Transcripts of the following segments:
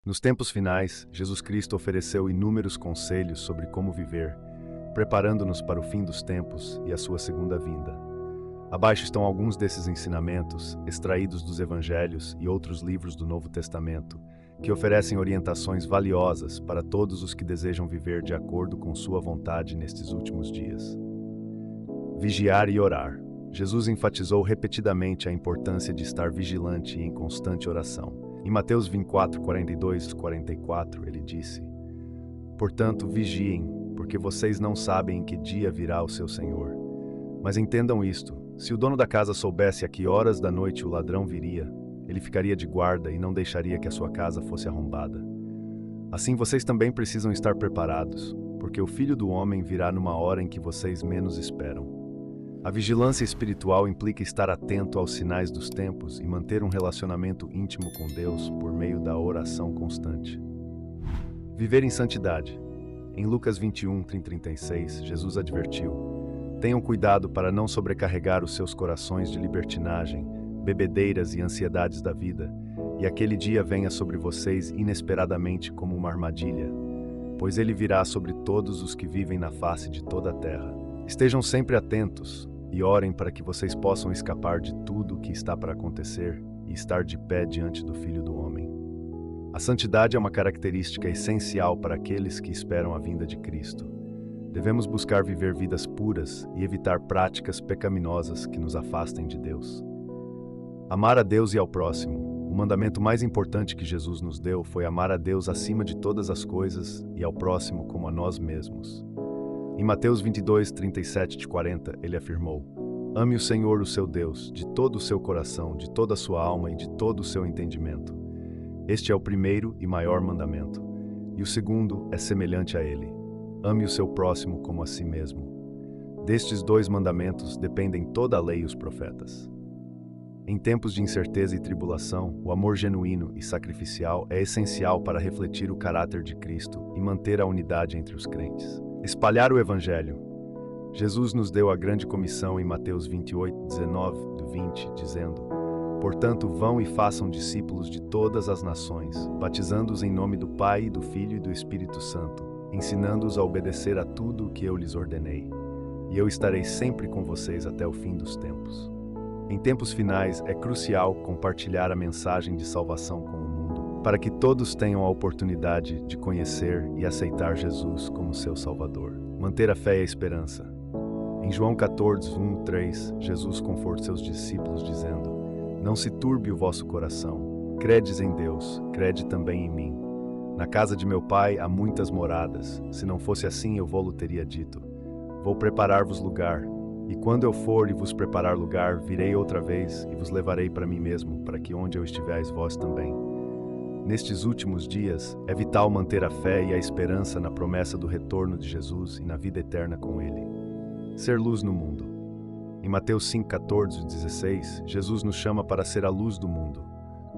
Nos tempos finais, Jesus Cristo ofereceu inúmeros conselhos sobre como viver, preparando-nos para o fim dos tempos e a sua segunda vinda. Abaixo estão alguns desses ensinamentos, extraídos dos Evangelhos e outros livros do Novo Testamento, que oferecem orientações valiosas para todos os que desejam viver de acordo com sua vontade nestes últimos dias. Vigiar e orar. Jesus enfatizou repetidamente a importância de estar vigilante e em constante oração. Em Mateus 24, 42 e 44, ele disse: Portanto, vigiem, porque vocês não sabem em que dia virá o seu Senhor. Mas entendam isto: se o dono da casa soubesse a que horas da noite o ladrão viria, ele ficaria de guarda e não deixaria que a sua casa fosse arrombada. Assim vocês também precisam estar preparados, porque o Filho do Homem virá numa hora em que vocês menos esperam. A vigilância espiritual implica estar atento aos sinais dos tempos e manter um relacionamento íntimo com Deus por meio da oração constante. Viver em santidade. Em Lucas 21, 30 e 36, Jesus advertiu: Tenham cuidado para não sobrecarregar os seus corações de libertinagem, bebedeiras e ansiedades da vida, e aquele dia venha sobre vocês inesperadamente como uma armadilha, pois ele virá sobre todos os que vivem na face de toda a terra. Estejam sempre atentos e orem para que vocês possam escapar de tudo o que está para acontecer e estar de pé diante do Filho do Homem. A santidade é uma característica essencial para aqueles que esperam a vinda de Cristo. Devemos buscar viver vidas puras e evitar práticas pecaminosas que nos afastem de Deus. Amar a Deus e ao próximo. O mandamento mais importante que Jesus nos deu foi amar a Deus acima de todas as coisas e ao próximo como a nós mesmos. Em Mateus 22, 37 e 40, ele afirmou: Ame o Senhor, o seu Deus, de todo o seu coração, de toda a sua alma e de todo o seu entendimento. Este é o primeiro e maior mandamento. E o segundo é semelhante a ele: ame o seu próximo como a si mesmo. Destes dois mandamentos dependem toda a lei e os profetas. Em tempos de incerteza e tribulação, o amor genuíno e sacrificial é essencial para refletir o caráter de Cristo e manter a unidade entre os crentes. Espalhar o Evangelho. Jesus nos deu a grande comissão em Mateus 28, 19-20, dizendo: Portanto, vão e façam discípulos de todas as nações, batizando-os em nome do Pai, e do Filho e do Espírito Santo, ensinando-os a obedecer a tudo o que eu lhes ordenei. E eu estarei sempre com vocês até o fim dos tempos. Em tempos finais, é crucial compartilhar a mensagem de salvação com o mundo, para que todos tenham a oportunidade de conhecer e aceitar Jesus como seu Salvador. Manter a fé e a esperança. Em João 14, 1, 3, Jesus conforta seus discípulos dizendo: Não se turbe o vosso coração. Credes em Deus, crede também em mim. Na casa de meu Pai há muitas moradas. Se não fosse assim, eu vô-lo teria dito. Vou preparar-vos lugar. E quando eu for e vos preparar lugar, virei outra vez e vos levarei para mim mesmo, para que onde eu estiveres vós também. Nestes últimos dias, é vital manter a fé e a esperança na promessa do retorno de Jesus e na vida eterna com Ele. Ser luz no mundo. Em Mateus 5, 14 e 16, Jesus nos chama para ser a luz do mundo.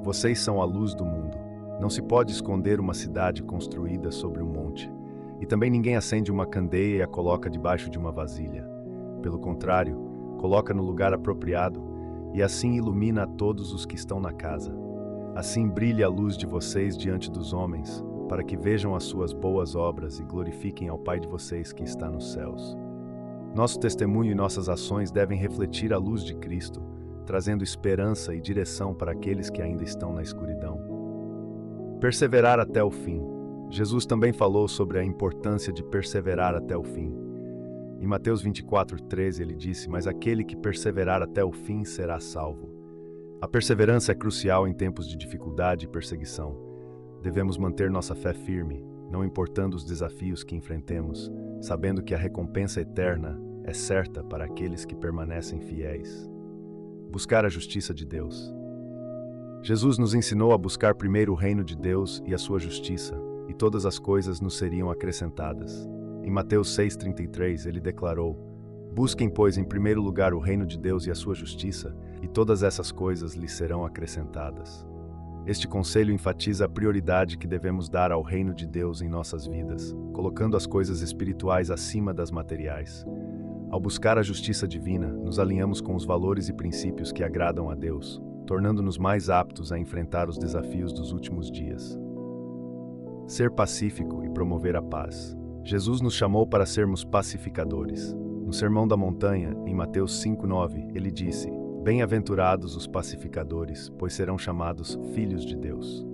Vocês são a luz do mundo. Não se pode esconder uma cidade construída sobre um monte. E também ninguém acende uma candeia e a coloca debaixo de uma vasilha. Pelo contrário, coloca no lugar apropriado e assim ilumina a todos os que estão na casa. Assim brilhe a luz de vocês diante dos homens, para que vejam as suas boas obras e glorifiquem ao Pai de vocês que está nos céus. Nosso testemunho e nossas ações devem refletir a luz de Cristo, trazendo esperança e direção para aqueles que ainda estão na escuridão. Perseverar até o fim. Jesus também falou sobre a importância de perseverar até o fim. Em Mateus 24, 13, ele disse: Mas aquele que perseverar até o fim será salvo. A perseverança é crucial em tempos de dificuldade e perseguição. Devemos manter nossa fé firme, não importando os desafios que enfrentemos, sabendo que a recompensa eterna é certa para aqueles que permanecem fiéis. Buscar a justiça de Deus. Jesus nos ensinou a buscar primeiro o reino de Deus e a sua justiça, e todas as coisas nos seriam acrescentadas. Em Mateus 6,33, ele declarou: Busquem, pois, em primeiro lugar o reino de Deus e a sua justiça, e todas essas coisas lhes serão acrescentadas. Este conselho enfatiza a prioridade que devemos dar ao reino de Deus em nossas vidas, colocando as coisas espirituais acima das materiais. Ao buscar a justiça divina, nos alinhamos com os valores e princípios que agradam a Deus, tornando-nos mais aptos a enfrentar os desafios dos últimos dias. ser pacífico e promover a paz. Jesus nos chamou para sermos pacificadores. No Sermão da Montanha, em Mateus 5:9, ele disse: Bem-aventurados os pacificadores, pois serão chamados filhos de Deus.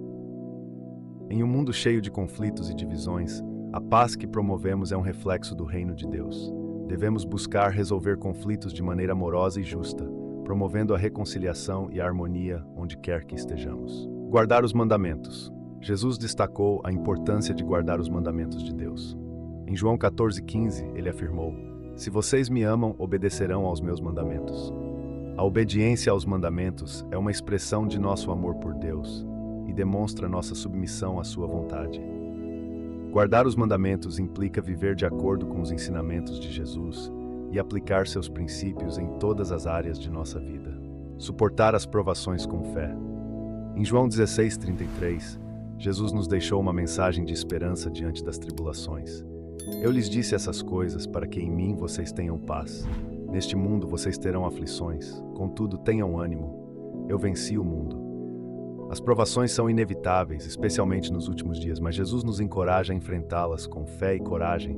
Em um mundo cheio de conflitos e divisões, a paz que promovemos é um reflexo do reino de Deus. Devemos buscar resolver conflitos de maneira amorosa e justa, promovendo a reconciliação e a harmonia onde quer que estejamos. Guardar os mandamentos. Jesus destacou a importância de guardar os mandamentos de Deus. Em João 14:15, ele afirmou: Se vocês me amam, obedecerão aos meus mandamentos. A obediência aos mandamentos é uma expressão de nosso amor por Deus e demonstra nossa submissão à sua vontade. Guardar os mandamentos implica viver de acordo com os ensinamentos de Jesus e aplicar seus princípios em todas as áreas de nossa vida. Suportar as provações com fé. Em João 16:33, Jesus nos deixou uma mensagem de esperança diante das tribulações. Eu lhes disse essas coisas para que em mim vocês tenham paz. Neste mundo vocês terão aflições, contudo tenham ânimo. Eu venci o mundo. As provações são inevitáveis, especialmente nos últimos dias, mas Jesus nos encoraja a enfrentá-las com fé e coragem,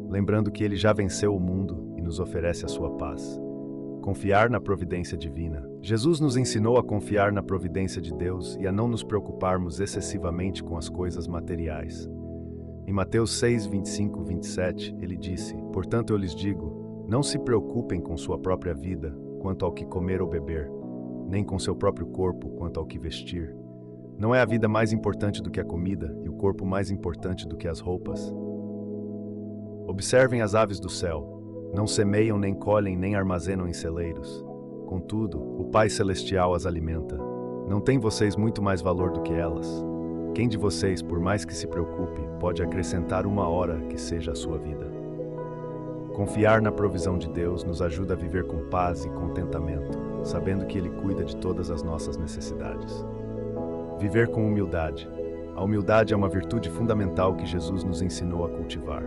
lembrando que Ele já venceu o mundo e nos oferece a sua paz. Confiar na providência divina. Jesus nos ensinou a confiar na providência de Deus e a não nos preocuparmos excessivamente com as coisas materiais. Em Mateus 6:25-27, ele disse: Portanto eu lhes digo, não se preocupem com sua própria vida, quanto ao que comer ou beber, nem com seu próprio corpo, quanto ao que vestir. Não é a vida mais importante do que a comida, e o corpo mais importante do que as roupas? Observem as aves do céu. Não semeiam, nem colhem, nem armazenam em celeiros. Contudo, o Pai Celestial as alimenta. Não têm vocês muito mais valor do que elas? Quem de vocês, por mais que se preocupe, pode acrescentar uma hora que seja a sua vida? Confiar na provisão de Deus nos ajuda a viver com paz e contentamento, sabendo que Ele cuida de todas as nossas necessidades. Viver com humildade. A humildade é uma virtude fundamental que Jesus nos ensinou a cultivar.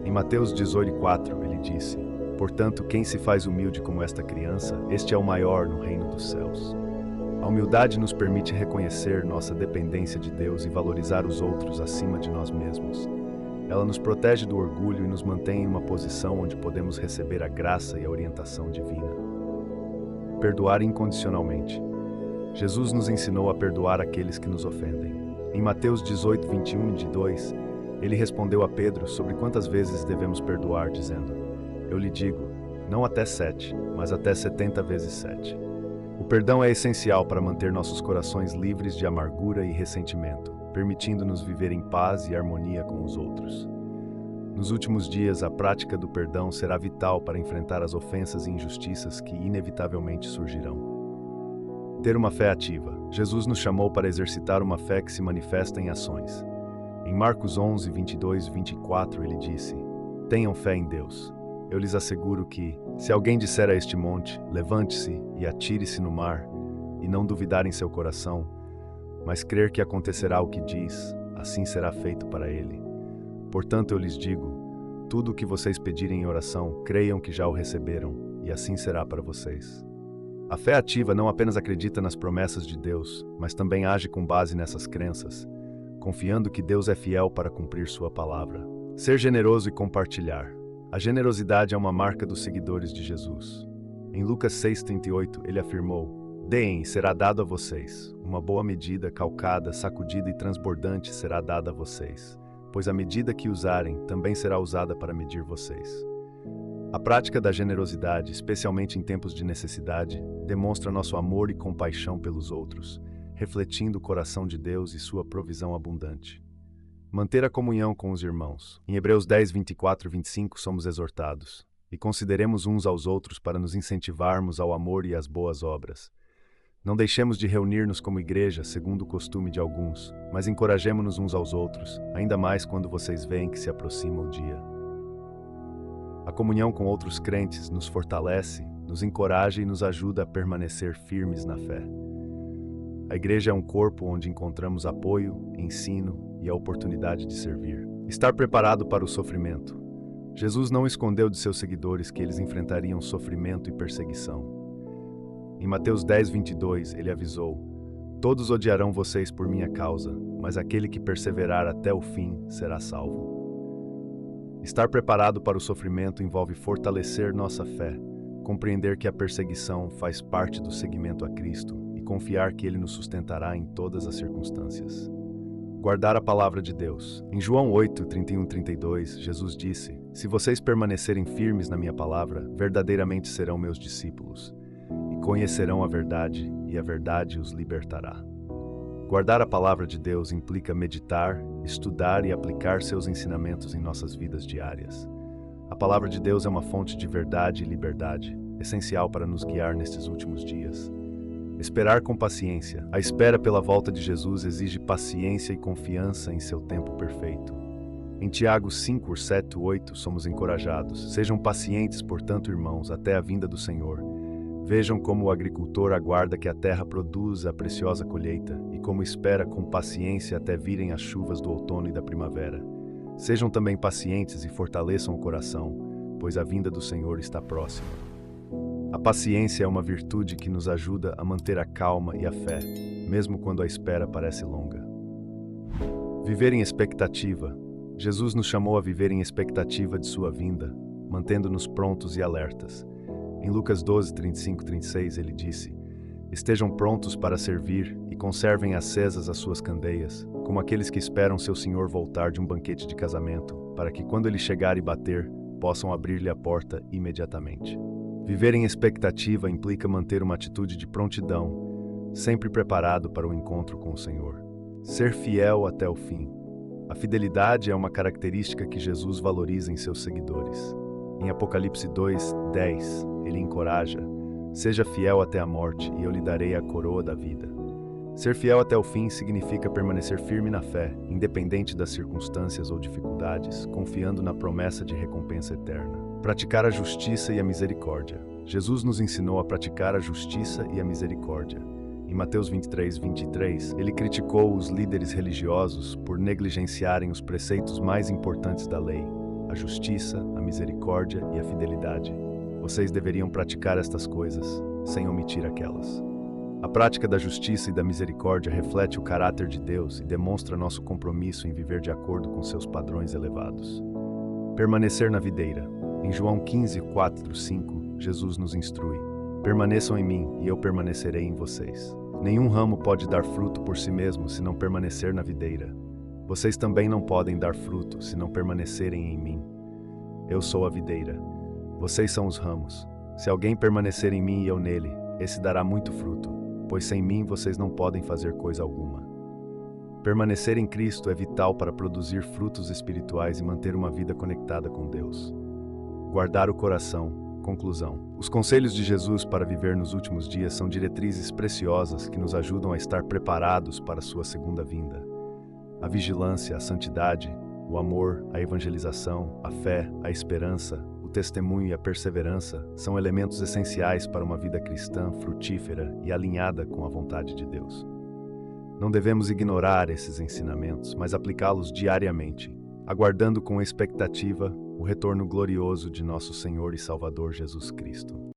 Em Mateus 18:4, ele disse: Portanto, quem se faz humilde como esta criança, este é o maior no reino dos céus. A humildade nos permite reconhecer nossa dependência de Deus e valorizar os outros acima de nós mesmos. Ela nos protege do orgulho e nos mantém em uma posição onde podemos receber a graça e a orientação divina. Perdoar incondicionalmente. Jesus nos ensinou a perdoar aqueles que nos ofendem. Em Mateus 18:21-22, ele respondeu a Pedro sobre quantas vezes devemos perdoar, dizendo: Eu lhe digo, não até 7, mas até 70 vezes 7. O perdão é essencial para manter nossos corações livres de amargura e ressentimento, permitindo-nos viver em paz e harmonia com os outros. Nos últimos dias, a prática do perdão será vital para enfrentar as ofensas e injustiças que inevitavelmente surgirão. Ter uma fé ativa. Jesus nos chamou para exercitar uma fé que se manifesta em ações. Em Marcos 11:22-24, ele disse: Tenham fé em Deus. Eu lhes asseguro que, se alguém disser a este monte, levante-se e atire-se no mar, e não duvidar em seu coração, mas crer que acontecerá o que diz, assim será feito para ele. Portanto, eu lhes digo, tudo o que vocês pedirem em oração, creiam que já o receberam, e assim será para vocês. A fé ativa não apenas acredita nas promessas de Deus, mas também age com base nessas crenças, confiando que Deus é fiel para cumprir sua palavra. Ser generoso e compartilhar. A generosidade é uma marca dos seguidores de Jesus. Em Lucas 6:38, ele afirmou: Deem e será dado a vocês. Uma boa medida, calcada, sacudida e transbordante será dada a vocês, pois a medida que usarem também será usada para medir vocês. A prática da generosidade, especialmente em tempos de necessidade, demonstra nosso amor e compaixão pelos outros, refletindo o coração de Deus e sua provisão abundante. Manter a comunhão com os irmãos. Em Hebreus 10:24-25 somos exortados: E consideremos uns aos outros para nos incentivarmos ao amor e às boas obras. Não deixemos de reunir-nos como igreja, segundo o costume de alguns, mas encorajemo-nos uns aos outros, ainda mais quando vocês veem que se aproxima o dia. A comunhão com outros crentes nos fortalece, nos encoraja e nos ajuda a permanecer firmes na fé. A igreja é um corpo onde encontramos apoio, ensino e a oportunidade de servir. Estar preparado para o sofrimento. Jesus não escondeu de seus seguidores que eles enfrentariam sofrimento e perseguição. Em Mateus 10:22, ele avisou: Todos odiarão vocês por minha causa, mas aquele que perseverar até o fim será salvo. Estar preparado para o sofrimento envolve fortalecer nossa fé, compreender que a perseguição faz parte do seguimento a Cristo e confiar que Ele nos sustentará em todas as circunstâncias. Guardar a palavra de Deus. Em João 8, 31-32, Jesus disse: "Se vocês permanecerem firmes na minha palavra, verdadeiramente serão meus discípulos, e conhecerão a verdade, e a verdade os libertará." Guardar a palavra de Deus implica meditar, estudar e aplicar seus ensinamentos em nossas vidas diárias. A palavra de Deus é uma fonte de verdade e liberdade, essencial para nos guiar nestes últimos dias. Esperar com paciência. A espera pela volta de Jesus exige paciência e confiança em seu tempo perfeito. Em Tiago 5, 7, 8, somos encorajados: "Sejam pacientes, portanto, irmãos, até a vinda do Senhor. Vejam como o agricultor aguarda que a terra produza a preciosa colheita e como espera com paciência até virem as chuvas do outono e da primavera. Sejam também pacientes e fortaleçam o coração, pois a vinda do Senhor está próxima." A paciência é uma virtude que nos ajuda a manter a calma e a fé, mesmo quando a espera parece longa. Viver em expectativa. Jesus nos chamou a viver em expectativa de sua vinda, mantendo-nos prontos e alertas. Em Lucas 12, 35-36, ele disse: "Estejam prontos para servir e conservem acesas as suas candeias, como aqueles que esperam seu senhor voltar de um banquete de casamento, para que quando ele chegar e bater, possam abrir-lhe a porta imediatamente." Viver em expectativa implica manter uma atitude de prontidão, sempre preparado para o encontro com o Senhor. Ser fiel até o fim. A fidelidade é uma característica que Jesus valoriza em seus seguidores. Em Apocalipse 2, 10, ele encoraja: "Seja fiel até a morte, e eu lhe darei a coroa da vida." Ser fiel até o fim significa permanecer firme na fé, independente das circunstâncias ou dificuldades, confiando na promessa de recompensa eterna. Praticar a justiça e a misericórdia. Jesus nos ensinou a praticar a justiça e a misericórdia. Em Mateus 23, 23, ele criticou os líderes religiosos por negligenciarem os preceitos mais importantes da lei: a justiça, a misericórdia e a fidelidade. Vocês deveriam praticar estas coisas, sem omitir aquelas. A prática da justiça e da misericórdia reflete o caráter de Deus e demonstra nosso compromisso em viver de acordo com seus padrões elevados. Permanecer na videira. Em João 15, 4, 5, Jesus nos instrui: "Permaneçam em mim e eu permanecerei em vocês. Nenhum ramo pode dar fruto por si mesmo se não permanecer na videira. Vocês também não podem dar fruto se não permanecerem em mim. Eu sou a videira. Vocês são os ramos. Se alguém permanecer em mim e eu nele, esse dará muito fruto, pois sem mim vocês não podem fazer coisa alguma." Permanecer em Cristo é vital para produzir frutos espirituais e manter uma vida conectada com Deus. Guardar o coração. Conclusão. Os conselhos de Jesus para viver nos últimos dias são diretrizes preciosas que nos ajudam a estar preparados para sua segunda vinda. A vigilância, a santidade, o amor, a evangelização, a fé, a esperança, o testemunho e a perseverança são elementos essenciais para uma vida cristã frutífera e alinhada com a vontade de Deus. Não devemos ignorar esses ensinamentos, mas aplicá-los diariamente, aguardando com expectativa o retorno glorioso de nosso Senhor e Salvador Jesus Cristo.